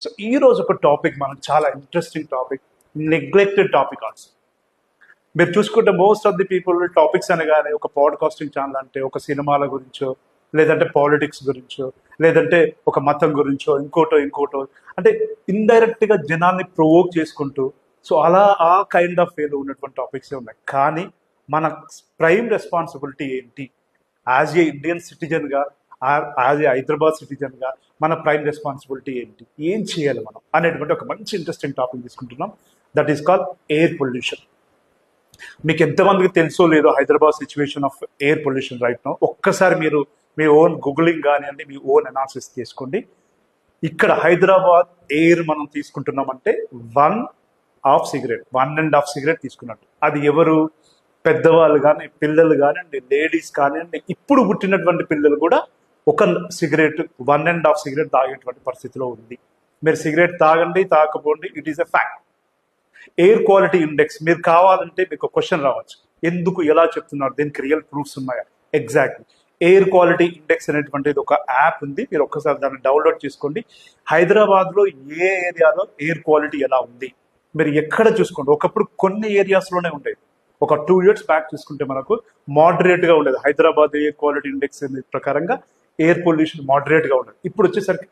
So ఈ రోజు ఒక టాపిక్ మనకు చాలా interesting topic, neglected topic also. మీరు చూసుకుంటే most of the people topics అనగానే ఒక పాడ్కాస్టింగ్ ఛానల్ అంటే ఒక సినిమాల గురించో, లేదంటే పాలిటిక్స్ గురించో, లేదంటే ఒక మతం గురించో, ఇంకోటో అంటే ఇండైరెక్ట్ గా జనాల్ని ప్రొవోక్ చేసుకుంటూ, సో అలా ఆ కైండ్ ఆఫ్ వేలో ఉన్నటువంటి టాపిక్స్ ఉన్నాయి. కానీ మన ప్రైమ్ రెస్పాన్సిబిలిటీ ఏంటి యాజ్ ఏ ఇండియన్ సిటిజన్ గా, యాజ్ ఏ హైదరాబాద్ సిటిజన్ గా మన ప్రైమ్ రెస్పాన్సిబిలిటీ ఏంటి, ఏం చేయాలి మనం అనేటువంటి ఒక మంచి ఇంట్రెస్టింగ్ టాపిక్ తీసుకుంటున్నాం. That is called air pollution. మీకు ఎంతమందికి తెలుసో లేదో Hyderabad situation of air pollution right now. ఒక్కసారి మీరు మీ ఓన్ గూగులింగ్ కానివ్వండి, మీ ఓన్ అనాలిసిస్ చేసుకోండి. ఇక్కడ హైదరాబాద్ ఎయిర్ మనం తీసుకుంటున్నామంటే 1.5 సిగరెట్ తీసుకున్నట్టు. అది ఎవరు? పెద్దవాళ్ళు కానీ, పిల్లలు కానివ్వండి, లేడీస్ కానివ్వండి, ఇప్పుడు పుట్టినటువంటి పిల్లలు కూడా 1.5 సిగరెట్ తాగేటువంటి పరిస్థితిలో ఉంది. మీరు సిగరెట్ తాగండి, తాకపోండి, it is a fact. Air quality index మీరు కావాలంటే మీకు క్వశ్చన్ రావచ్చు, ఎందుకు ఎలా చెప్తున్నారు, దీనికి రియల్ ప్రూఫ్స్ ఉన్నాయా? ఎగ్జాక్ట్లీ ఎయిర్ క్వాలిటీ ఇండెక్స్ అనేటువంటిది ఒక యాప్ ఉంది, మీరు ఒక్కసారి దాన్ని డౌన్లోడ్ చేసుకోండి. హైదరాబాద్లో ఏ ఏరియాలో ఎయిర్ క్వాలిటీ ఎలా ఉంది మీరు ఎక్కడ చూసుకోండి. ఒకప్పుడు కొన్ని ఏరియాస్లోనే ఉండేది. ఒక 2 years బ్యాక్ చూసుకుంటే మనకు మోడరేట్గా ఉండేది. హైదరాబాద్ ఎయిర్ క్వాలిటీ ఇండెక్స్ ప్రకారంగా ఎయిర్ పొల్యూషన్ మోడరేట్గా ఉండేది. ఇప్పుడు వచ్చేసరికి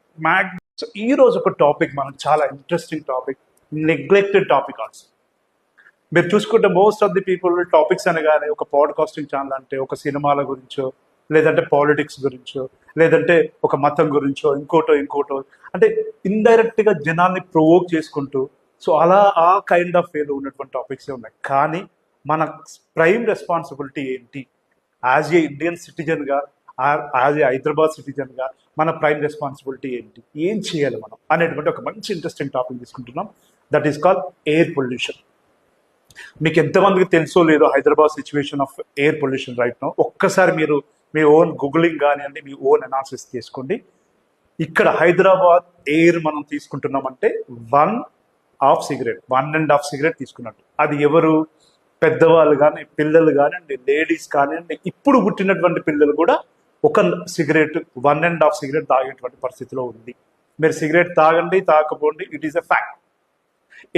సో ఈ రోజు ఒక టాపిక్ మనకు చాలా interesting topic, neglected topic also. మీరు చూసుకుంటే most of the people topics అనగానే ఒక పాడ్కాస్టింగ్ ఛానల్ అంటే ఒక సినిమాల గురించో, లేదంటే పాలిటిక్స్ గురించో, లేదంటే ఒక మతం గురించో, ఇంకోటో అంటే ఇండైరెక్ట్ గా జనాల్ని ప్రొవోక్ చేసుకుంటూ, సో అలా ఆ కైండ్ ఆఫ్ వేలో ఉన్నటువంటి టాపిక్స్ ఉన్నాయి. కానీ మన ప్రైమ్ రెస్పాన్సిబిలిటీ ఏంటి యాజ్ ఏ ఇండియన్ సిటిజన్ గా, యాజ్ ఏ హైదరాబాద్ సిటిజన్ గా మన ప్రైమ్ రెస్పాన్సిబిలిటీ ఏంటి, ఏం చేయాలి మనం అనేటువంటి ఒక మంచి ఇంట్రెస్టింగ్ టాపిక్ తీసుకుంటున్నాం. That is called air pollution. మీకు ఎంతమందికి తెలుసో లేదో Hyderabad situation of air pollution right now. ఒక్కసారి మీరు మీ ఓన్ గూగులింగ్ కానివ్వండి, మీ ఓన్ అనాలిసిస్ చేసుకోండి. ఇక్కడ హైదరాబాద్ ఎయిర్ మనం తీసుకుంటున్నామంటే 1.5 సిగరెట్ తీసుకున్నట్టు. అది ఎవరు? పెద్దవాళ్ళు కానీ, పిల్లలు కానివ్వండి, లేడీస్ కానివ్వండి, ఇప్పుడు పుట్టినటువంటి పిల్లలు కూడా 1.5 సిగరెట్ తాగేటువంటి పరిస్థితిలో ఉంది. మీరు సిగరెట్ తాగండి, తాకపోండి, it is a fact.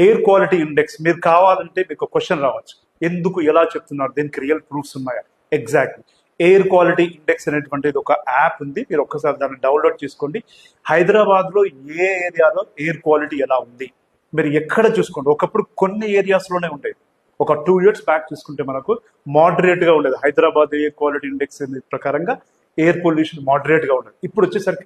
Air quality index మీరు కావాలంటే మీకు క్వశ్చన్ రావచ్చు, ఎందుకు ఎలా చెప్తున్నారు, దీనికి రియల్ ప్రూఫ్స్ ఉన్నాయా? ఎగ్జాక్ట్లీ ఎయిర్ క్వాలిటీ ఇండెక్స్ అనేటువంటిది ఒక యాప్ ఉంది, మీరు ఒక్కసారి దాన్ని డౌన్లోడ్ చేసుకోండి. హైదరాబాద్లో ఏ ఏరియాలో ఎయిర్ క్వాలిటీ ఎలా ఉంది మీరు ఎక్కడ చూసుకోండి. ఒకప్పుడు కొన్ని ఏరియాస్లోనే ఉండేది. ఒక 2 years బ్యాక్ చూసుకుంటే మనకు మోడరేట్గా ఉండేది. హైదరాబాద్ ఎయిర్ క్వాలిటీ ఇండెక్స్ ప్రకారంగా ఎయిర్ పొల్యూషన్ మోడరేట్గా ఉండేది. ఇప్పుడు వచ్చేసరికి